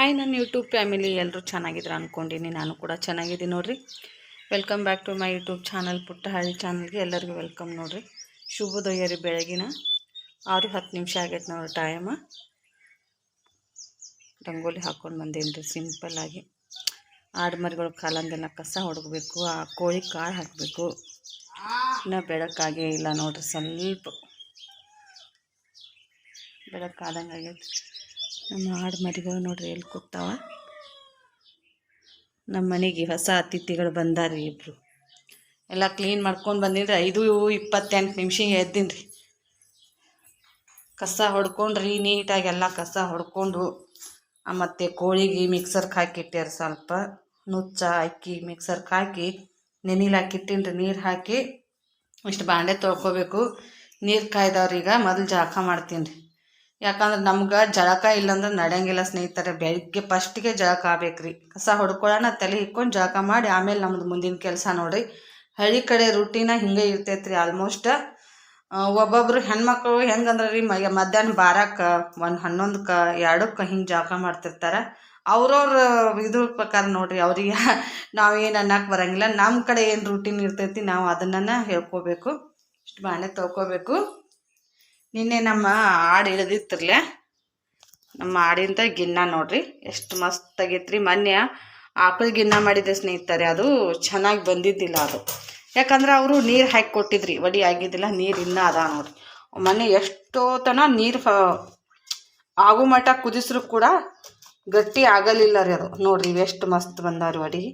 Hi ನನ್ನ YouTube family ಎಲ್ಲರೂ ಚೆನ್ನಾಗಿದ್ರು ಅಂದ್ಕೊಂಡಿನಿ. ನಾನು ಕೂಡ ಚೆನ್ನಾಗಿದ್ದೀನಿ ನೋಡಿರಿ. Welcome back to my YouTube channel ಪುಟ್ಟ ಹಳ್ಳಿ ಚಾನಲ್ಗೆ ಎಲ್ಲರಿಗೂ ವೆಲ್ಕಮ್ ನೋಡಿರಿ. ಶುಭೋದಯ ರೀ. ಬೆಳಗಿನ 6:10 ಆಗೈತೆ ನೋಡ್ರಿ ಟೈಮ್. ರಂಗೋಲಿ ಹಾಕ್ಕೊಂಡು ಬಂದೇನಿ ರೀ ಸಿಂಪಲ್ಲಾಗಿ. ಆಡು ಮರಿಗಳು ಕಾಲಂದೆಲ್ಲ ಕಸ ಹೊಡ್ಬೇಕು, ಆ ಕೋಳಿ ಕಾಳು ಹಾಕಬೇಕು. ಇನ್ನೂ ಬೆಳಕಾಗೇ ಇಲ್ಲ ನೋಡಿರಿ, ಸ್ವಲ್ಪ ಬೆಳಕಾದಂಗೆ ಆಗೈತೆ. ನಮ್ಮ ಆಡು ಮರಿಗಳು ನೋಡ್ರಿ ಎಲ್ಲಿ ಕೂತಾವ. ನಮ್ಮ ಮನೆಗೆ ಹೊಸ ಅತಿಥಿಗಳು ಬಂದಾರಿ ಇಬ್ಬರು. ಎಲ್ಲ ಕ್ಲೀನ್ ಮಾಡ್ಕೊಂಡು ಬಂದೀನಿ ರೀ. 5:28 ಎದ್ದೀನಿ ರೀ. ಕಸ ಹೊಡ್ಕೊಂಡ್ರಿ ನೀಟಾಗಿ ಎಲ್ಲ ಕಸ ಹೊಡ್ಕೊಂಡು, ಮತ್ತು ಕೋಳಿಗೆ ಮಿಕ್ಸರ್ಗೆ ಹಾಕಿಟ್ಟ್ಯಾರ. ಸ್ವಲ್ಪ ನುಚ್ಚ ಅಕ್ಕಿ ಮಿಕ್ಸರ್ಗೆ ಹಾಕಿ ನೆನಿಲಾಕಿಟ್ಟಿನಿ ರೀ. ನೀರು ಹಾಕಿ ಇಷ್ಟು ಬಾಂಡೆ ತೊಳ್ಕೊಬೇಕು. ನೀರು ಕಾಯ್ದವ್ರೀಗ. ಮೊದಲು ಜಳಕ ಮಾಡ್ತೀನಿ ರೀ. ಯಾಕಂದ್ರೆ ನಮ್ಗೆ ಜಳಕ ಇಲ್ಲಾಂದ್ರೆ ನಡೆಯಂಗಿಲ್ಲ ಸ್ನೇಹಿತರೆ. ಬೆಳಗ್ಗೆ ಫಸ್ಟಿಗೆ ಜಳಕ ಆಗ್ಬೇಕ್ರಿ. ಕಸ ಹೊಡ್ಕೊಳ್ಳೋಣ, ತಲೆ ಇಕ್ಕೊಂಡು ಜಳಕ ಮಾಡಿ ಆಮೇಲೆ ನಮ್ದು ಮುಂದಿನ ಕೆಲಸ ನೋಡಿರಿ. ಹಳ್ಳಿ ಕಡೆ ರೂಟೀನ ಹಿಂಗೆ ಇರ್ತೈತೆ ರೀ ಆಲ್ಮೋಸ್ಟ್. ಒಬ್ಬೊಬ್ರು ಹೆಣ್ಮಕ್ಳು ಹೆಂಗಂದ್ರೆ ರೀ, ಮಧ್ಯಾಹ್ನ 12ಕ್ಕೆ 11ಕ್ಕೆ 2ಕ್ಕೆ ಹಿಂಗೆ ಜಳಕ ಮಾಡ್ತಿರ್ತಾರೆ. ಅವ್ರವ್ರ ಇದ್ರ ಪ್ರಕಾರ ನೋಡಿರಿ. ಅವ್ರಿಗೆ ನಾವೇನು ಅನ್ನಕ್ಕೆ ಬರೋಂಗಿಲ್ಲ. ನಮ್ಮ ಕಡೆ ಏನು ರೂಟೀನ್ ಇರ್ತೈತಿ ನಾವು ಅದನ್ನು ಹೇಳ್ಕೋಬೇಕು. ಇಷ್ಟು ಬಾಣೆ ತೊಳ್ಕೊಬೇಕು. ನಿನ್ನೆ ನಮ್ಮ ಆಡು ಇಳಿದಿತ್ತಿರ್ಲೆ, ನಮ್ಮ ಆಡಿಂದ ಗಿನ್ನ ನೋಡ್ರಿ ಎಷ್ಟು ಮಸ್ತ್ ಆಗೈತ್ರಿ. ಮೊನ್ನೆ ಆಕಳು ಗಿನ್ನ ಮಾಡಿದ್ದೆ ಸ್ನೇಹಿತರೆ, ಅದು ಚೆನ್ನಾಗಿ ಬಂದಿದ್ದಿಲ್ಲ ಅದು. ಯಾಕಂದ್ರೆ ಅವರು ನೀರು ಹಾಕಿ ಕೊಟ್ಟಿದ್ರಿ, ವಡಿ ಆಗಿದ್ದಿಲ್ಲ. ನೀರು ಇನ್ನೂ ಅದ ನೋಡ್ರಿ. ಮೊನ್ನೆ ಎಷ್ಟೋ ತನ ನೀರು ಆಗು ಮಟ್ಟ ಕುದಿಸ್ರು ಕೂಡ ಗಟ್ಟಿ ಆಗಲಿಲ್ಲ ರೀ ಅದು. ನೋಡ್ರಿ ಎಷ್ಟು ಮಸ್ತ್ ಬಂದಾವ್ರಿ ವಡಿ.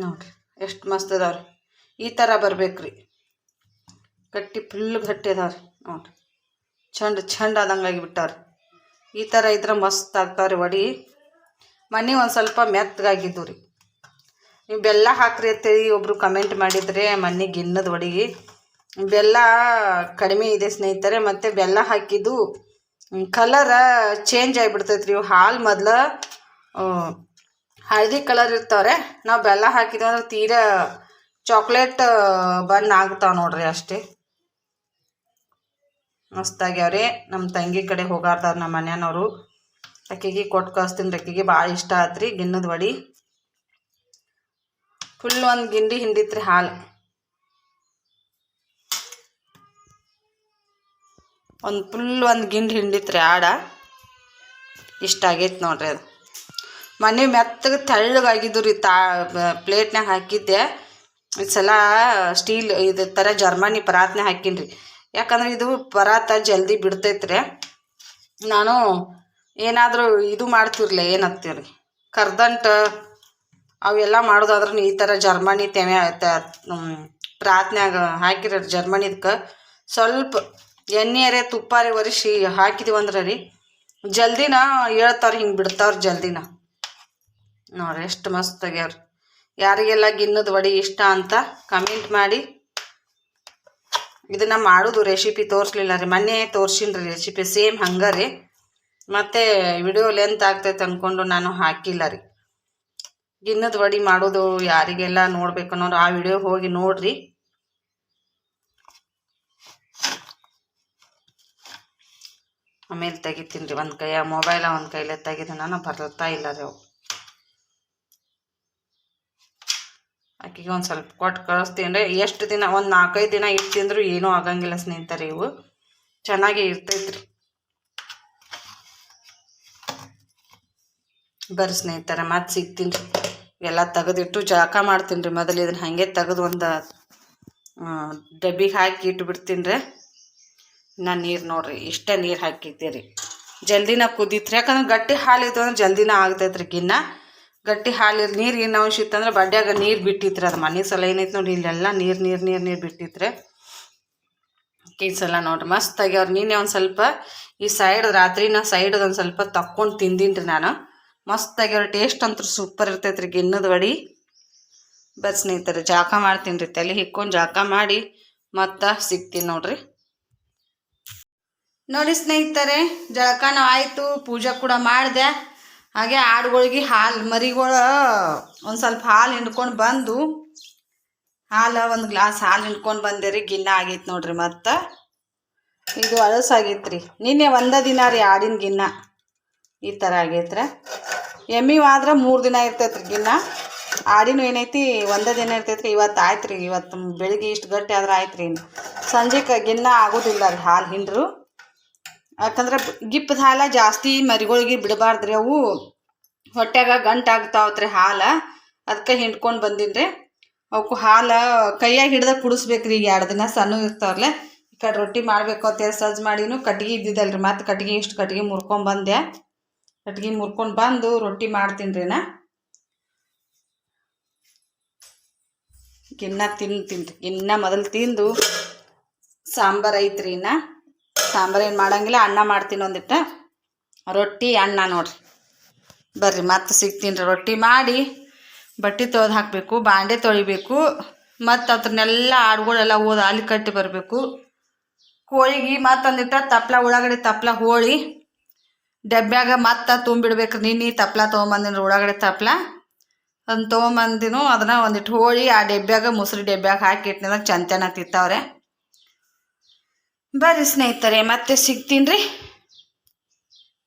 ನೋಡ್ರಿ ಎಷ್ಟು ಮಸ್ತ್ ಅದಾವ್ರಿ. ಈ ಥರ ಬರ್ಬೇಕ್ರಿ. ಗಟ್ಟಿ ಫುಲ್ ಗಟ್ಟಿ ಅದಾವ್ರಿ ನೋಡ್ರಿ. ಚಂಡ ಆದಂಗೆ ಆಗಿಬಿಟ್ಟಾವ್ರಿ. ಈ ಥರ ಇದ್ರೆ ಮಸ್ತ್ ಆಗ್ತಾವ್ರಿ ವಡಿ. ಮನೆ ಒಂದು ಸ್ವಲ್ಪ ಮೆತ್ತಗಾಗಿದ್ದು ರೀ. ನೀವು ಬೆಲ್ಲ ಹಾಕ್ರಿ ಅಂತೇಳಿ ಒಬ್ಬರು ಕಮೆಂಟ್ ಮಾಡಿದರೆ ಮನೆ ಗಿನ್ನದ ವಡಿಗೆ. ಬೆಲ್ಲ ಕಡಿಮೆ ಇದೆ ಸ್ನೇಹಿತರೆ. ಮತ್ತು ಬೆಲ್ಲ ಹಾಕಿದ್ದು ಕಲರ ಚೇಂಜ್ ಆಗಿಬಿಡ್ತೈತೆ ರೀ. ಹಾಲು ಮೊದಲು ಹಳದಿ ಕಲರ್ ಇರ್ತಾವ್ರೆ. ನಾವು ಬೆಲ್ಲ ಹಾಕಿದ್ವಿ ಅಂದ್ರೆ ತೀರಾ ಚಾಕ್ಲೇಟ್ ಬಣ್ಣ ಆಗ್ತಾವೆ ನೋಡ್ರಿ ಅಷ್ಟೇ. ಮಸ್ತಾಗ್ಯಾವ್ರಿ. ನಮ್ಮ ತಂಗಿ ಕಡೆ ಹೋಗಾರ್ದಾರ ನಮ್ಮ ಮನೆಯವರು. ಅಕ್ಕಿಗೆ ಕೊಟ್ಟು ಕಳಿಸ್ತೀನಿ ರೀ. ಅಕ್ಕಿಗೆ ಭಾಳ ಇಷ್ಟ ಆಯ್ತು ರೀ ಗಿನ್ನದ ವಡಿ. ಫುಲ್ ಒಂದು ಗಿಂಡಿ ಹಿಂಡಿತ್ರಿ ಹಾಲು. ಒಂದು ಗಿಂಡಿ ಹಿಂಡಿತ್ರಿ ಆಡ. ಇಷ್ಟ ಆಗೈತೆ ನೋಡ್ರಿ ಅದು. ಮನೆ ಮೆತ್ತಗೆ ತೆಳ್ಳಗಾಗಿದ್ದು ರೀ. ಪ್ಲೇಟ್ನಾಗ ಹಾಕಿದ್ದೆ. ಈ ಸಲ ಸ್ಟೀಲ್ ಇದು ಥರ ಜರ್ಮನಿ ಪರಾತ್ನೇ ಹಾಕೀನಿ ರೀ. ಯಾಕಂದ್ರೆ ಇದು ಪರಾತ ಜಲ್ದಿ ಬಿಡ್ತೈತ್ರಿ. ನಾನು ಏನಾದರೂ ಇದು ಮಾಡ್ತಿರ್ಲಿ, ಏನಂತೀರಿ ಕರ್ದಂಟು ಅವೆಲ್ಲ ಮಾಡೋದಾದ್ರೂ ಈ ಥರ ಜರ್ಮನಿ ಪ್ರಾತ್ನ್ಯಾಗ ಹಾಕಿರ ಜರ್ಮನಿದಕ್ಕೆ ಸ್ವಲ್ಪ ಎಣ್ಣೆಯರೇ ತುಪ್ಪಾರೆ ಒರೆಸಿ ಹಾಕಿದೀವಿ ಅಂದ್ರೆ ರೀ ಜಲ್ದಿನ ಹೇಳ್ತಾವ್ರಿ. ಹಿಂಗೆ ಬಿಡ್ತಾವ್ರಿ ಜಲ್ದಿನ. ನೋಡ್ರಿ ಎಷ್ಟು ಮಸ್ತ್ ಆಗ್ಯಾವ್ರಿ. ಯಾರಿಗೆಲ್ಲ ಗಿನ್ನದ ವಡಿ ಇಷ್ಟ ಅಂತ ಕಮೆಂಟ್ ಮಾಡಿ. ಇದನ್ನು ಮಾಡೋದು ರೆಸಿಪಿ ತೋರಿಸ್ಲಿಲ್ಲ ರೀ. ಮೊನ್ನೆ ತೋರ್ಸಿನಿ ರೀ ರೆಸಿಪಿ ಸೇಮ್ ಹಂಗೆ ರೀ. ಮತ್ತು ವಿಡಿಯೋ ಲೆಂತ್ ಆಗ್ತೈತೆ ಅಂದ್ಕೊಂಡು ನಾನು ಹಾಕಿಲ್ಲ ರೀ. ಗಿನ್ನದ ವಡಿ ಮಾಡೋದು ಯಾರಿಗೆಲ್ಲ ನೋಡ್ಬೇಕು ಅನ್ನೋರು ಆ ವಿಡಿಯೋ ಹೋಗಿ ನೋಡ್ರಿ. ಆಮೇಲೆ ತೆಗಿತೀನಿ ರೀ. ಒಂದು ಕೈಯ ಮೊಬೈಲ ಒಂದು ಕೈಲೇ ತೆಗೆದು ನಾನು ಬರ್ತಾ ಇಲ್ಲ ರೀ ಅವು. ಆಕೆಗೆ ಒಂದು ಸ್ವಲ್ಪ ಕೊಟ್ಟು ಕಳಿಸ್ತೀನಿ ರೀ. ಎಷ್ಟು ದಿನ ಒಂದು 4-5 ದಿನ ಇಟ್ಟಿಂದ್ರೂ ಏನೂ ಆಗಂಗಿಲ್ಲ ಸ್ನೇಹಿತರೆ. ಇವು ಚೆನ್ನಾಗಿ ಇರ್ತೈತ್ರಿ. ಬರ್ರಿ ಸ್ನೇಹಿತರೆ, ಮತ್ತೆ ಸಿಗ್ತೀನಿ ರೀ. ಎಲ್ಲ ತೆಗೆದಿಟ್ಟು ಜಳಕ ಮಾಡ್ತೀನಿ ರೀ. ಮೊದಲು ಇದನ್ನು ಹಾಗೆ ತೆಗೆದು ಒಂದು ಡಬ್ಬಿಗೆ ಹಾಕಿ ಇಟ್ಬಿಡ್ತೀನಿ ರೀ. ನಾನು ನೀರು ನೋಡ್ರಿ ಇಷ್ಟೇ ನೀರು ಹಾಕಿದ್ದೆ ರೀ. ಜಲ್ದಿನ ಕುದೀತ್ರಿ. ಯಾಕಂದ್ರೆ ಗಟ್ಟಿ ಹಾಲಿದ್ದು ಅಂದ್ರೆ ಜಲ್ದಿನ ಆಗ್ತೈತೆ ರೀ ಗಿನ್ನ. ಗಟ್ಟಿ ಹಾಲು ನೀರು ಏನು ಅಂಶ ಇತ್ತಂದ್ರೆ ಬಡ್ಡ್ಯಾಗ ನೀರು ಬಿಟ್ಟಿತ್ರಿ. ಅದು ಮನೆ ಸಲ ಏನೈತೆ ನೋಡಿ, ಇಲ್ಲೆಲ್ಲ ನೀರು ಬಿಟ್ಟಿತ್ರಿ. ಈ ಸಲ ನೋಡ್ರಿ ಮಸ್ತ್ ಆಗ್ಯಾವ್ರಿ. ನೀನೆ ಒಂದು ಸ್ವಲ್ಪ ಈ ರಾತ್ರಿನ ಸೈಡ್ದು ಒಂದು ಸ್ವಲ್ಪ ತಕ್ಕೊಂಡು ತಿಂದೀನಿ ರೀ ನಾನು. ಮಸ್ತ್ ಆಗ್ಯಾವ್ರಿ. ಟೇಸ್ಟ್ ಅಂತೂ ಸೂಪರ್ ಇರ್ತೈತೆ ರೀ ಗಿನ್ನದ ವಡಿ. ಬಸ್ ಸ್ನೇಹಿತರೆ ಜಳಕ ಮಾಡ್ತೀನಿ ರೀ. ತಲೆ ಹಿಕ್ಕೊಂಡು ಜಳಕ ಮಾಡಿ ಮತ್ತೆ ಸಿಗ್ತೀನಿ ನೋಡ್ರಿ. ನೋಡಿ ಸ್ನೇಹಿತರೆ, ಜಳಕನೂ ಆಯಿತು, ಪೂಜೆ ಕೂಡ ಮಾಡಿದೆ. ಹಾಗೆ ಆಡುಗಳಿಗೆ ಮರಿಗಳು ಒಂದು ಸ್ವಲ್ಪ ಹಾಲು ಹಿಂಡ್ಕೊಂಡು ಬಂದು ಒಂದು ಗ್ಲಾಸ್ ಹಾಲು ಹಿಂಡ್ಕೊಂಡು ಬಂದೆ ರೀ. ಗಿನ್ನ ಆಗೈತೆ ನೋಡ್ರಿ. ಮತ್ತು ಇದು ಅಳಸಾಗೈತ್ರಿ. ನಿನ್ನೆ ಒಂದೇ ದಿನ ರೀ ಆಡಿನ ಗಿನ್ನ ಈ ಥರ ಆಗೈತ್ರಿ. ಎಮ್ಮಿವಾದ್ರೆ 3 ದಿನ ಇರ್ತೈತ್ರಿ ಗಿನ್ನ. ಆಡಿನೂ ಏನೈತಿ ಒಂದೇ ದಿನ ಇರ್ತೈತ್ರಿ. ಇವತ್ತು ಆಯ್ತು ರೀ. ಇವತ್ತು ಬೆಳಿಗ್ಗೆ ಇಷ್ಟು ಗಟ್ಟಿ ಆದ್ರೆ ಆಯ್ತು ರೀ. ಸಂಜೆಗೆ ಗಿನ್ನ ಆಗೋದಿಲ್ಲ ರೀ ಹಾಲು ಹಿಂಡ್ರು. ಯಾಕಂದ್ರೆ ಗಿಪ್ಪದ ಹಾಲು ಜಾಸ್ತಿ ಮರಿಗಳಿಗೆ ಬಿಡಬಾರ್ದ್ರಿ. ಅವು ಹೊಟ್ಯಾಗ ಗಂಟಾಗ್ತಾವತ್ರಿ ಹಾಲು. ಅದಕ್ಕೆ ಹಿಂಡ್ಕೊಂಡು ಬಂದೀನಿ ರೀ. ಅವಕ್ಕೂ ಹಾಲು ಕೈಯಾಗ ಹಿಡ್ದು ಕುಡಿಸ್ಬೇಕ್ರಿ. ಈಗ 2 ದಿನ ಸಣ್ಣ ಇರ್ತಾವಲ್ಲ. ಈ ಕಡೆ ರೊಟ್ಟಿ ಮಾಡಬೇಕು ಅಂತೇಳಿ ಸಜ್ಜು ಮಾಡಿನೂ ಕಟ್ಗೆ ಇದ್ದಿದ್ದಲ್ರಿ. ಮತ್ತು ಕಟ್ಗೆ ಇಷ್ಟು ಕಟ್ಗೆ ಮುರ್ಕೊಂಡ್ಬಂದೆ. ಕಟ್ಗೆ ಮುರ್ಕೊಂಡು ಬಂದು ರೊಟ್ಟಿ ಮಾಡ್ತೀನಿ ರೀ. ಗಿನ್ನ ತಿಂತೀನಿ. ಗಿನ್ನ ಮೊದಲು ತಿಂದು ಸಾಂಬಾರು ಐತ್ರಿ. ಸಾಂಬಾರು ಏನು ಮಾಡಂಗಿಲ್ಲ, ಅನ್ನ ಮಾಡ್ತೀನಿ. ಒಂದಿಟ್ಟು ರೊಟ್ಟಿ ಅನ್ನ ನೋಡ್ರಿ. ಬರ್ರಿ ಮತ್ತೆ ಸಿಗ್ತೀನಿ ರೀ. ರೊಟ್ಟಿ ಮಾಡಿ ಬಟ್ಟೆ ತೊಳೆದು ಹಾಕಬೇಕು, ಬಾಂಡೆ ತೊಳಿಬೇಕು, ಮತ್ತು ಅದನ್ನೆಲ್ಲ ಆಡುಗಳೆಲ್ಲ ಓದಿ ಅಲ್ಲಿ ಕಟ್ಟಿ ಬರಬೇಕು. ಕೋಳಿಗೆ ಮತ್ತೊಂದಿಟ್ಟು ತಪ್ಲ ಉಳ್ಳಾಗಡ್ಡಿ ತಪ್ಲ ಹೋಳಿ ಡಬ್ಬ್ಯಾಗ ಮತ್ತೆ ತುಂಬಿಡ್ಬೇಕು. ನಿನ್ನೆ ತಪ್ಲ ತೊಗೊಂಬಂದಿನಿ, ಉಳ್ಳಾಗಡ್ಡಿ ತಪ್ಲ ಅದನ್ನ ತೊಗೊಂಬಂದಿನೂ ಅದನ್ನು ಒಂದಿಟ್ಟು ಹೋಳಿ ಆ ಡಬ್ಬ್ಯಾಗ ಮುಸ್ರಿ ಡಬ್ಬ್ಯಾಗ ಹಾಕಿ ಇಟ್ಟಿನ ಚಂತನ ತಿಂತಾವ್ರೆ. ಬರ್ರಿ ಸ್ನೇಹಿತರೆ, ಮತ್ತೆ ಸಿಗ್ತೀನಿ ರೀ.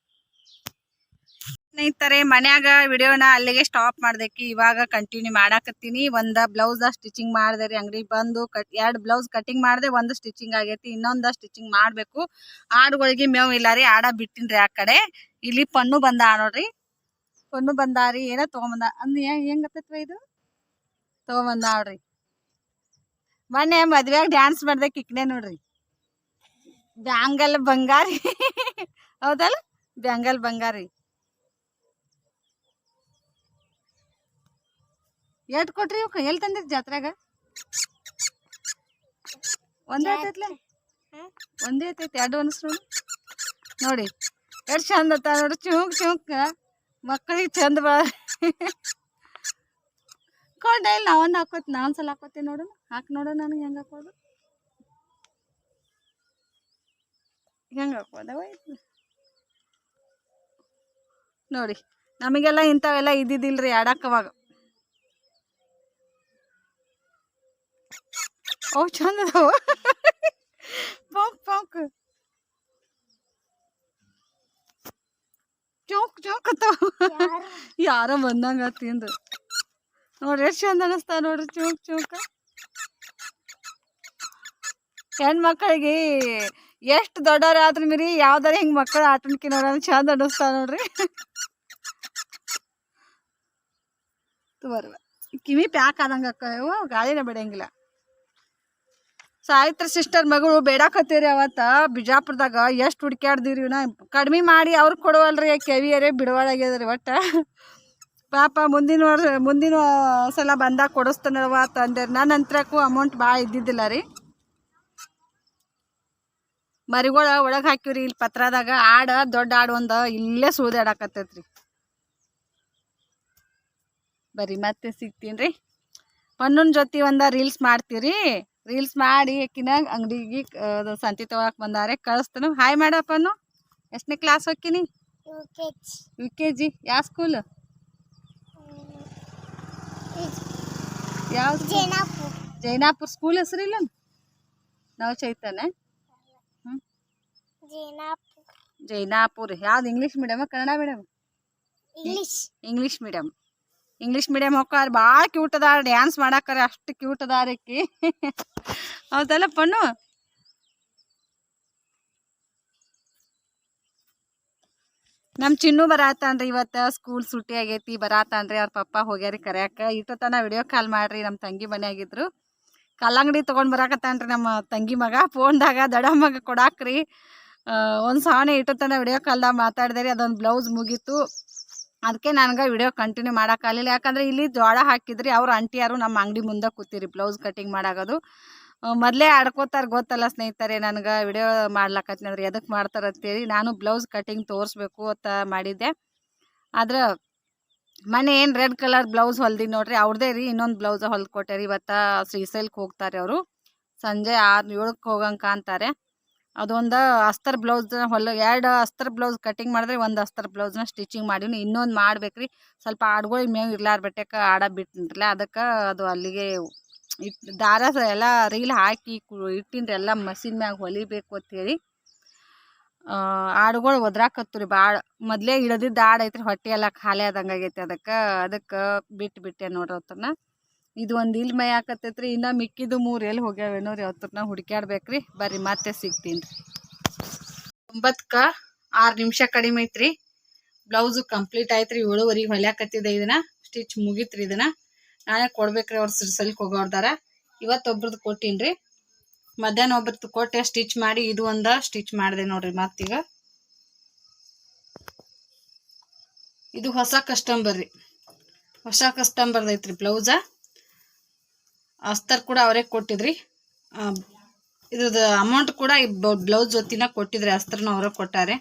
ಸ್ನೇಹಿತರೆ, ಮನ್ಯಾಗ ವಿಡಿಯೋನ ಅಲ್ಲಿಗೆ ಸ್ಟಾಪ್ ಮಾಡ್ದಕ್ಕೆ ಇವಾಗ ಕಂಟಿನ್ಯೂ ಮಾಡಾಕತ್ತೀನಿ. ಒಂದು ಬ್ಲೌಸ ಸ್ಟಿಚಿಂಗ್ ಮಾಡಿದೆ ರೀ. ಅಂಗಡಿಗೆ ಬಂದು 2 ಬ್ಲೌಸ್ ಕಟಿಂಗ್ ಮಾಡಿದೆ, 1 ಸ್ಟಿಚಿಂಗ್ ಆಗೈತಿ. ಇನ್ನೊಂದು ಸ್ಟಿಚಿಂಗ್ ಮಾಡಬೇಕು. ಆಡುಗಳಿಗೆ ಮೇವು ಇಲ್ಲ ರೀ, ಆಡ ಬಿಟ್ಟಿನಿ ರೀ ಆ ಕಡೆ. ಇಲ್ಲಿ ಪನ್ನು ಬಂದ ನೋಡ್ರಿ. ಪನ್ನು ಬಂದಾರಿ. ಏನೋ ತೊಗೊಂಬಂದ ಅಂದ್ ಹೆಂಗತ್ತತ್ವ ಇದು ತೊಗೊಂಬಂದ ನೋಡ್ರಿ. ಮೊನ್ನೆ ಮದ್ವೆಯಾಗ ಡ್ಯಾನ್ಸ್ ಮಾಡ್ದೆ ಕಿಕ್ನೆ ನೋಡ್ರಿ. ಬ್ಯಾಂಗಲ್ ಬಂಗಾರಿ ಹೌದಲ್ಲ, ಬ್ಯಾಂಗಲ್ ಬಂಗಾರಿ. ಎಷ್ಟು ಕೊಟ್ರಿ ಇವ್? ಎಲ್ಲಿ ತಂದಿರಿ ಜಾತ್ರೆಗ? ಒಂದೇ ಐತೈತ್ಲೆ, ಒಂದೇ ಐತೈತಿ. 2 ಅನ್ಸ್ರು ನೋಡಿ. ಎಷ್ಟು ಚಂದ ಅತ್ತ ನೋಡಿ. ಚೂಕ್ ಚೂಕ್ ಮಕ್ಕಳಿಗೆ ಚಂದ ಬಾ ಕೊಂಡ ಇಲ್ಲ. ನಾವೊಂದು ಹಾಕೋತಿ, ನಾವೊಂದ್ಸಲ ಹಾಕೋತೀನಿ ನೋಡು. ಹಾಕಿ ನೋಡು ನನಗೆ ಹೆಂಗೆ ಹಾಕೋದು, ಹೆಂಗೆ ಹಾಕೋದವ ನೋಡಿ. ನಮಗೆಲ್ಲ ಇಂಥವೆಲ್ಲ ಇದ್ದಿದ್ದಿಲ್ರಿ ಆಡಕ್ಕವಾಗ. ಅವು ಚಂದ ಅದಾವ. ಪಂಕ್ ಪಂಕ್ ಚೌಕ್ ಚೌಕ್ ಅತ್ತಾವ. ಯಾರೋ ಬಂದಂಗ ತಿಂದು ನೋಡ್ರಿ ಎಷ್ಟು ಚಂದ ಅನಿಸ್ತಾವ ನೋಡ್ರಿ. ಚೌಕ್ ಚೌಕ ಹೆಣ್ಮಕ್ಳಿಗೆ ಎಷ್ಟು ದೊಡ್ಡವ್ರ ಆದ್ರೂ ಮೀರಿ ಯಾವ್ದಾರ ಹಿಂಗೆ ಮಕ್ಕಳು ಆಟನ್ಕಿ ನೋಡೋಣ ಚಂದ ಅನಿಸ್ತಾವ ನೋಡ್ರಿ. ಬರುವ ಕಿವಿ ಪ್ಯಾಕ್ ಆದಂಗೆ ಅಕ್ಕವು, ಗಾಳಿನ ಬಿಡಂಗಿಲ್ಲ. ಸಾಯಿತ್ರ ಸಿಸ್ಟರ್ ಮಗಳು ಬೇಡಾಕತ್ತೀರಿ. ಅವತ್ತ ಬಿಜಾಪುರದಾಗ ಎಷ್ಟು ಹುಡ್ಕ್ಯಾಡ್ದಿರಿ. ನಾ ಕಡಿಮೆ ಮಾಡಿ ಅವ್ರು ಕೊಡುವಲ್ರಿ. ಕೆವಿಯರೇ ಬಿಡುವಳಾಗ್ಯದ್ರಿ. ಒಟ್ಟು ಪಾಪ ಮುಂದಿನ ಸಲ ಬಂದಾಗ ಕೊಡಿಸ್ತಾನವ ತಂದೇರಿ. ನನ್ನ ಹತ್ರಕ್ಕೂ ಅಮೌಂಟ್ ಭಾಳ ಇದ್ದಿದ್ದಿಲ್ಲ ರೀ. ಮರಿಗಳ ಒಳಗೆ ಹಾಕಿವ್ರಿ ಇಲ್ಲಿ ಪತ್ರದಾಗ. ದೊಡ್ಡ ಆಡು ಒಂದು ಇಲ್ಲೇ ಸುಳ್ದಾಡಕತ್ತೈತ್ರಿ. ಬರೀ ಮತ್ತೆ ಸಿಗ್ತೀನಿ ರೀ. ಪನ್ನೂನ್ ಜೊತೆ ಒಂದು ರೀಲ್ಸ್ ಮಾಡ್ತೀರಿ. ರೀಲ್ಸ್ ಮಾಡಿ ಆಕಿನ ಅಂಗಡಿಗೆ ಸಂತಿ ತೊಗೊಳಕ್ಕೆ ಬಂದಾರೆ. ಕಳಿಸ್ತಾನು. ಹಾಯ್ ಮಾಡಪ್ಪನು. ಎಷ್ಟನೇ ಕ್ಲಾಸ್ ಹೋಗ್ತೀನಿ? UKG. ಯಾವ ಸ್ಕೂಲ್? ಯಾವ? ಜೈನಾಪುರ. ಸ್ಕೂಲ್ ಹೆಸರಿಲ್ಲ ನಾವು ಚೈತನ್ಯ. ಜೈನಾಪುರ. ಯಾವ್ದು English medium Kannada medium? English medium. English medium ಹೋಗ್ತಾರೆ. ಭಾಳ ಕ್ಯೂಟ್ ಅದಾರ. ಡ್ಯಾನ್ಸ್ ಮಾಡಾಕರೆ ಅಷ್ಟು ಕ್ಯೂಟ್ ಅದಾರಕ್ಕಿ. ಹೌದಲ್ಲ ಪಣ್ಣು? ನಮ್ಮ ಚಿನ್ನು ಬರಾತಾನ್ರಿ. ಇವತ್ತು ಸ್ಕೂಲ್ ಸುಟ್ಟಿ ಆಗೈತಿ. ಬರಾತಾನ್ರಿ. ಅವ್ರ ಪಪ್ಪ ಹೋಗ್ಯಾರಿ ಕರ್ಯಾಕ. ಇಟ್ಟತನ ವಿಡಿಯೋ ಕಾಲ್ ಮಾಡ್ರಿ. ನಮ್ಮ ತಂಗಿ ಮನೆಯಾಗಿದ್ರು. ಕಲ್ಲಂಗಡಿ ತೊಗೊಂಡು ಬರಾಕತ್ತಾನ್ರಿ ನಮ್ಮ ತಂಗಿ ಮಗ. ಫೋನ್ದಾಗ ದಡ ಮಗ ಕೊಡಾಕ್ರಿ. ಒಂದು ಸಾವನೆ ಇಟ್ಟತನ ವಿಡಿಯೋ ಕಾಲ್ದಾಗ ಮಾತಾಡಿದೆ ರೀ. ಅದೊಂದು ಬ್ಲೌಸ್ ಮುಗೀತು. ಅದಕ್ಕೆ ನನಗೆ ವಿಡಿಯೋ ಕಂಟಿನ್ಯೂ ಮಾಡೋಕ್ಕಾಗಲಿಲ್ಲ. ಯಾಕಂದರೆ ಇಲ್ಲಿ ಜೋಳ ಹಾಕಿದ್ರಿ. ಅವ್ರು ಆಂಟಿಯಾರು ನಮ್ಮ ಅಂಗಡಿ ಮುಂದೆ ಕೂತಿರಿ ಬ್ಲೌಸ್ ಕಟಿಂಗ್ ಮಾಡಾಗೋದು. ಮೊದಲೇ ಆಡ್ಕೋತಾರೆ ಗೊತ್ತಲ್ಲ ಸ್ನೇಹಿತರೆ. ನನಗೆ ವಿಡಿಯೋ ಮಾಡ್ಲಕತ್ತೀನಿ ಅಂದ್ರೆ ಎದಕ್ಕೆ ಮಾಡ್ತಾರೆ ಅಂತೇಳಿ ನಾನು ಬ್ಲೌಸ್ ಕಟಿಂಗ್ ತೋರಿಸ್ಬೇಕು ಅಂತ ಮಾಡಿದ್ದೆ. ಆದ್ರೆ ಮೊನ್ನೆ ಏನು ರೆಡ್ ಕಲರ್ ಬ್ಲೌಸ್ ಹೊಲ್ದಿನಿ ನೋಡ್ರಿ, ಅವ್ರದ್ದೇ ರೀ. ಇನ್ನೊಂದು ಬ್ಲೌಸ್ ಹೊಲ್ಕೊಟ್ಟೆ ರೀ. ಇವತ್ತು ಶ್ರೀಶೈಲಕ್ಕೆ ಹೋಗ್ತಾರೆ ಅವರು. ಸಂಜೆ 6-7ಕ್ಕೆ ಹೋಗಂಗೆ ಅಂತಾರೆ. ಅದೊಂದು ಅಸ್ತರ್ ಬ್ಲೌಸ್ 2 ಅಸ್ತರ್ ಬ್ಲೌಸ್ ಕಟಿಂಗ್ ಮಾಡಿದ್ರೆ 1 ಅಸ್ತರ್ ಬ್ಲೌಸ್ನ ಸ್ಟಿಚಿಂಗ್ ಮಾಡೀನಿ. ಇನ್ನೊಂದು ಮಾಡ್ಬೇಕ್ರಿ. ಸ್ವಲ್ಪ ಆಡ್ಗಳಿಗೆ ಮೇವು ಇರ್ಲಾರ ಬೆಟ್ಟಕ್ಕೆ ಆಡ ಬಿಟ್ಟಿನ್ರಲ್ಲ, ಅದಕ್ಕೆ ಅದು ಅಲ್ಲಿಗೆ ದಾರ ಎಲ್ಲ ರೀಲ್ ಹಾಕಿ ಇಟ್ಟಿನ್ರಿ. ಎಲ್ಲ ಮಷಿನ್ ಮ್ಯಾಗ ಹೊಲಿಬೇಕು ಅಂತೇಳಿ ಆಡುಗಳು ಒದ್ರಾಕತ್ತು ರೀ ಭಾಳ. ಮೊದಲೇ ಇಳದಿದ್ದ ಆಡು ಐತ್ರಿ, ಹೊಟ್ಟೆ ಎಲ್ಲ ಖಾಲಿ ಆದಂಗೆ ಆಗೈತಿ. ಅದಕ್ಕೆ ಬಿಟ್ಟೆ ನೋಡ್ರಿ ಅವತ್ತನ್ನ. ಇದು ಒಂದು ಇಲ್ಲಿ ಮೈ ಹಾಕತ್ತೈತ್ರಿ. ಇನ್ನು ಮಿಕ್ಕಿದ್ದು 3 ಎಲ್ಲಿ ಹೋಗ್ಯಾವೇನೋ ರೀ, ಅವತ್ತನ್ನ ಹುಡುಕ್ಯಾಡ್ಬೇಕ್ರಿ. ಬರ್ರಿ ಮತ್ತೆ ಸಿಗ್ತೀನಿ ರೀ. 9ಕ್ಕೆ 6 ನಿಮಿಷ ಕಡಿಮೆ ಐತ್ರಿ. ಬ್ಲೌಸು ಕಂಪ್ಲೀಟ್ ಆಯ್ತು ರೀ. 7:15 ಹೊಲ್ಯಾಕತ್ತಿದ್ದೆ. ಇದನ್ನ ಸ್ಟಿಚ್ ಮುಗೀತ್ರಿ. ಇದನ್ನ ನಾನೇ ಕೊಡ್ಬೇಕ್ರಿ. ಅವ್ರು ಸಿರ್ಸಲ್ಕ್ ಹೋಗೋರ್ದಾರ. ಇವತ್ತೊಬ್ರದ್ದು ಕೊಟ್ಟೀನಿ ರೀ. ಮಧ್ಯಾಹ್ನ ಒಬ್ಬರದ್ದು ಕೊಟ್ಟೆ ಸ್ಟಿಚ್ ಮಾಡಿ. ಇದು ಒಂದ ಸ್ಟಿಚ್ ಮಾಡಿದೆ ನೋಡ್ರಿ. ಮತ್ತೀಗ ಇದು ಹೊಸ ಕಸ್ಟಮರ್ ರೀ. ಹೊಸ ಕಸ್ಟಮರ್ ಐತ್ರಿ ಬ್ಲೌಸ. ಅಸ್ತರ್ ಕೂಡ ಅವರೇ ಕೊಟ್ಟಿದ್ರಿ. ಇದ್ರದ್ದು ಅಮೌಂಟ್ ಕೂಡ ಬ್ಲೌಸ್ ಜೊತಿನ ಕೊಟ್ಟಿದ್ರಿ. ಅಸ್ತರ್ನ ಅವರೇ ಕೊಟ್ಟಾರೆ.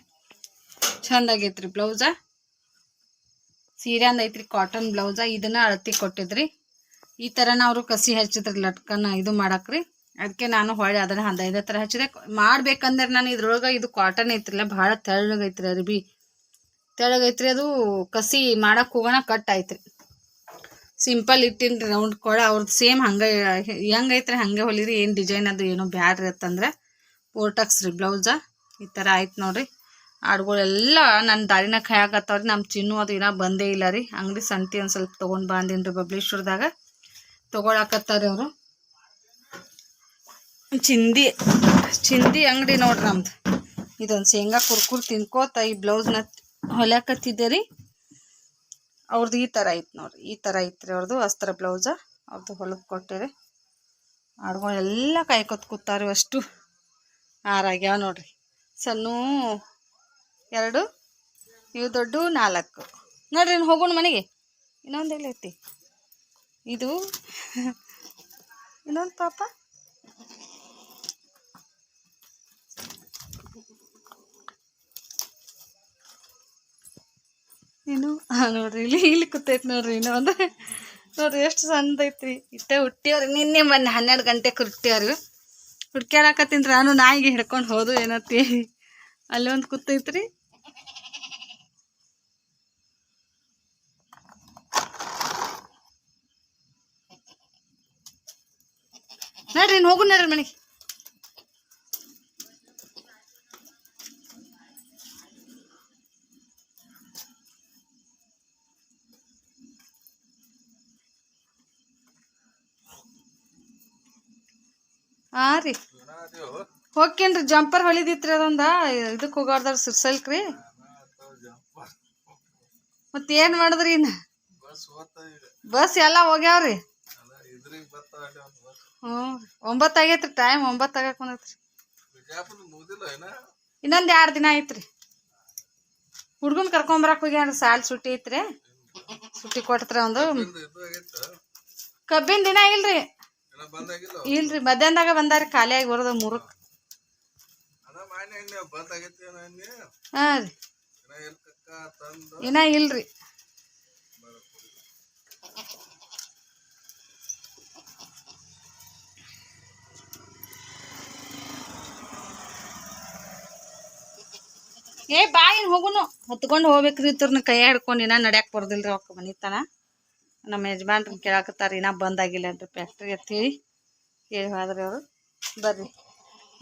ಚಂದಾಗೈತ್ರಿ ಬ್ಲೌಸ. ಸೀರೆ ಐತ್ರಿ, ಕಾಟನ್ ಬ್ಲೌಸ. ಇದನ್ನ ಅಳತಿ ಕೊಟ್ಟಿದ್ರಿ. ಈ ಥರನ ಅವರು ಕಸಿ ಹಚ್ಚಿದ್ರಿ ಲಟ್ಕನ್ನ ಇದು ಮಾಡಕ್ರಿ. ಅದಕ್ಕೆ ನಾನು ಹೊಳ್ಳಿ ಅದನ್ನ ಇದೇ ಥರ ಹಚ್ಚಿದೆ. ಮಾಡ್ಬೇಕಂದ್ರೆ ನಾನು ಇದ್ರೊಳಗೆ ಇದು ಕಾಟನ್ ಐತ್ರಿಲ್ಲ, ಭಾಳ ತೆಳ್ಳಗೈತ್ರಿ. ಅರ್ಬಿ ತೆಳ್ಳಗೈತ್ರಿ. ಅದು ಕಸಿ ಮಾಡಕ್ಕೆ ಹೋಗೋಣ ಕಟ್ ಆಯ್ತ್ರಿ. ಸಿಂಪಲ್ ಇಟ್ಟಿನ್ರಿ ರೌಂಡ್ ಕೊಳ. ಅವ್ರದ್ದು ಸೇಮ್ ಹಂಗೆ ಹೆಂಗೈತ್ರಿ ಹಂಗೆ ಹೊಲಿರಿ. ಏನು ಡಿಸೈನ್ ಅದು ಏನೋ ಬ್ಯಾಡ್ರಿ ಅಂತಂದ್ರೆ ಪೋರ್ಟಕ್ಸ್ ರೀ ಬ್ಲೌಸ. ಈ ಥರ ಆಯ್ತು ನೋಡ್ರಿ. ಆಡುಗಳೆಲ್ಲ ನನ್ನ ದಾರಿನ ಕಾಯಕತ್ತವ್ರಿ. ನಮ್ಮ ಚಿನ್ನು ಅದು ಇನ್ನೂ ಬಂದೇ ಇಲ್ಲ ರೀ. ಅಂಗಡಿ ಸಂತಿ ಒಂದು ಸ್ವಲ್ಪ ತೊಗೊಂಡು ಬಂದೀನಿ ರೀ. ಬಬ್ಲೇಶ್ವರದಾಗ ತೊಗೊಳಕತ್ತಾರೆ ಅವರು. ಚಿಂದಿ ಅಂಗಡಿ ನೋಡ್ರಿ ನಮ್ದು. ಇದೊಂದು ಶೇಂಗಾ ಕುರ್ಕುರ್ ತಿನ್ಕೋತ ಈ ಬ್ಲೌಸ್ನ ಹೊಲ್ಯಾಕತ್ತಿದ್ದೆ ರೀ. ಅವ್ರದ್ದು ಈ ಥರ ಐತೆ ನೋಡ್ರಿ. ಈ ಥರ ಐತ್ರಿ ಅವ್ರದ್ದು ಅಸ್ತ್ರ ಬ್ಲೌಸ. ಅವ್ರದ್ದು ಹೊಲಕ್ಕೆ ಕೊಟ್ಟಿರಿ. ಆಡುಗಳೆಲ್ಲ ಕಾಯ್ಕೊತ್ ಕೂತಾರಿ. ಅಷ್ಟು ಆರಾಗ್ಯಾವ ನೋಡ್ರಿ. ಸಣ್ಣ 2, ಇವು ದೊಡ್ಡ 4 ನೋಡ್ರಿ. ಹೋಗೋಣ ಮನೆಗೆ. ಇನ್ನೊಂದು ಎಲ್ಲೈತಿ ಇದು. ಇನ್ನೊಂದು ಪಾಪ ಇನ್ನು ನೋಡ್ರಿ ಇಲ್ಲಿ ಕೂತೈತಿ ನೋಡ್ರಿ. ಇನ್ನೊಂದು ನೋಡ್ರಿ ಎಷ್ಟು ಚಂದ ಐತ್ರಿ. ಇಷ್ಟೇ ಹುಟ್ಟಿಯವ್ರಿ. ನಿನ್ನೆ ಮೊನ್ನೆ 12 ಗಂಟೆಗೆ ಹುಟ್ಟ್ಯವ್ರಿ. ಹುಡ್ಕ್ಯಾಡಕತ್ತೀನಿ. ನಾನು ನಾಯಿಗೆ ಹಿಡ್ಕೊಂಡು ಹೋದು ಏನತ್ತಿ. ಅಲ್ಲಿ ಒಂದು ಕೂತೈತ್ರಿ. ನೋಡ್ರಿ ಹೋಗು ನೋಡ್ರಿ ಮನೆಗೆ. ಹಾಂ ರೀ ಹೋಗ್ಕೇನ್ರಿ. ಜಂಪರ್ ಹೊಲಿದಿತ್ರಿ. ಅದೊಂದ ಇದಕ್ಕೆ ಹೋಗೋರ್ದಾರ ಸಿರ್ಸಲ್ಕ್ರಿ. ಮತ್ತೇನು ಮಾಡಿದ್ರಿ? ಇನ್ನು ಬಸ್ ಎಲ್ಲ ಹೋಗ್ಯಾವ್ರಿ. 9 ಆಗೈತ್ರಿ. ಟೈಮ್ 9 ಆಗಕ್ಕೆ ಬಂದೈತ್ರಿ. ಇನ್ನೊಂದು 2 ದಿನ ಐತ್ರಿ. ಹುಡ್ಗನ್ ಕರ್ಕೊಂಬರಕ್ಕೆ ಹೋಗ್ಯಾನ್ರಿ. ಸಾಲ್ ಸುಟ್ಟಿ ಐತ್ರಿ. ಸುಟ್ಟಿ ಕೊಟ್ರಿ. ಒಂದು ಕಬ್ಬಿನ ದಿನ ಇಲ್ರಿ. ಇಲ್ರಿ ಮಧ್ಯಾಹ್ನದಾಗ ಬಂದಾರಿ. ಖಾಲಿಯಾಗಿ ಬರೋದು 3ಕ್ಕೆ. ಹಾಂ ರೀ. ಇನ್ನ ಇಲ್ರಿ. ಬಾಯಿನ ಹೋಗುನು ಹೊತ್ಕೊಂಡು ಹೋಗ್ಬೇಕ್ರಿ. ಇತ್ರನ ಕೈ ಹಿಡ್ಕೊಂಡು ಇನ್ನ ನಡ್ಯಾಕ್ ಬರ್ದಿಲ್ರಿ. ಅವಕ್ಕೆ ಮನಿತನ ನಮ್ಮ ಯಜಮಾನ್ರನ್ನ ಕೇಳಾಕತ್ತಾರ. ಇನ್ನ ಬಂದಾಗಿಲ್ಲ ಅಂತ ಫ್ಯಾಕ್ಟ್ರಿ ಅಂತ ಹೇಳಿ ಹೋದ್ರಿ ಅವರು. ಬರ್ರಿ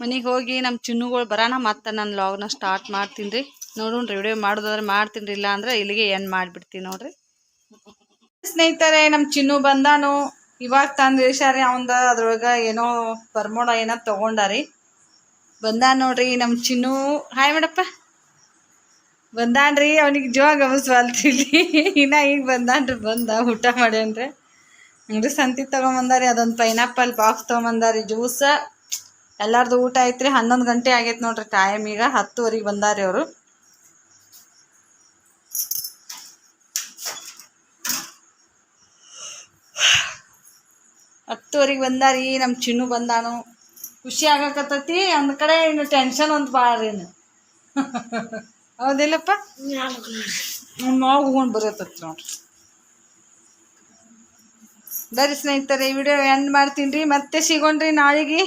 ಮನೆಗೆ ಹೋಗಿ ನಮ್ಮ ಚಿನ್ನುಗಳು ಬರೋಣ. ಮತ್ತೆ ನಾನು ಲಾಗ್ನ ಸ್ಟಾರ್ಟ್ ಮಾಡ್ತೀನಿ ರೀ. ನೋಡೋಣ್ರಿ. ವಿಡಿಯೋ ಮಾಡೋದಾದ್ರೆ ಮಾಡ್ತೀನಿ ರೀ. ಇಲ್ಲ ಅಂದ್ರೆ ಇಲ್ಲಿಗೆ ಎಂಡ್ ಮಾಡಿಬಿಡ್ತೀನಿ ನೋಡ್ರಿ. ಸ್ನೇಹಿತರೆ, ನಮ್ಮ ಚಿನ್ನು ಬಂದಾನು. ಇವಾಗ ತಂದು ಇಳಿಸ್ಯಾರಿ ಅವಂದ. ಅದ್ರೊಳಗೆ ಏನೋ ಬರ್ಮೋಡ ಏನೋ ತೊಗೊಂಡಾರಿ. ಬಂದ ನೋಡ್ರಿ ನಮ್ಮ ಚಿನ್ನು. ಹಾಯ್ ಮೇಡಪ್ಪ. ಬಂದಾನ್ರಿ. ಅವನಿಗೆ ಜೋ ಗಮನಿಸ್ವಾಲ್ತಿಲ್ಲಿ. ಇನ್ನ ಈಗ ಬಂದಾನ್ರಿ. ಊಟ ಮಾಡ್ಯಾನ್ರಿ. ಅಂಗಡಿ ಸಂತಿ ತೊಗೊಂಬಂದಾರಿ. ಅದೊಂದು ಪೈನಾಪಲ್ ಬಾಕ್ಸ್ ತೊಗೊಂಬಂದಾರಿ. ಜ್ಯೂಸ. ಎಲ್ಲಾರ್ದು ಊಟ ಐತ್ರಿ. 11 ಗಂಟೆ ಆಗೈತೆ ನೋಡ್ರಿ ಟೈಮ್. ಈಗ 10:15 ಬಂದಾರಿ ಅವರು. ಬಂದಾರಿ. ನಮ್ಮ ಚಿನ್ನು ಬಂದಾನು. ಖುಷಿ ಆಗಕತ್ತೈತಿ. ಒಂದು ಕಡೆ ಇನ್ನು ಟೆನ್ಷನ್ ಒಂದು ಭಾಳ ರೀ. ಹೌದಿಲ್ಲಪ್ಪ. ನಾವು ಹೋಗೊಂಡು ಬರತ್ತೈತಿ ನೋಡ್ರಿ. ಬರ್ರಿ ಸ್ನೇಹಿತರೆ, ಈ ವಿಡಿಯೋ ಎಂಡ್ ಮಾಡ್ತೀನಿ ರೀ. ಮತ್ತೆ ಸಿಗೋಣ್ರಿ ನಾಳೆಗೆ.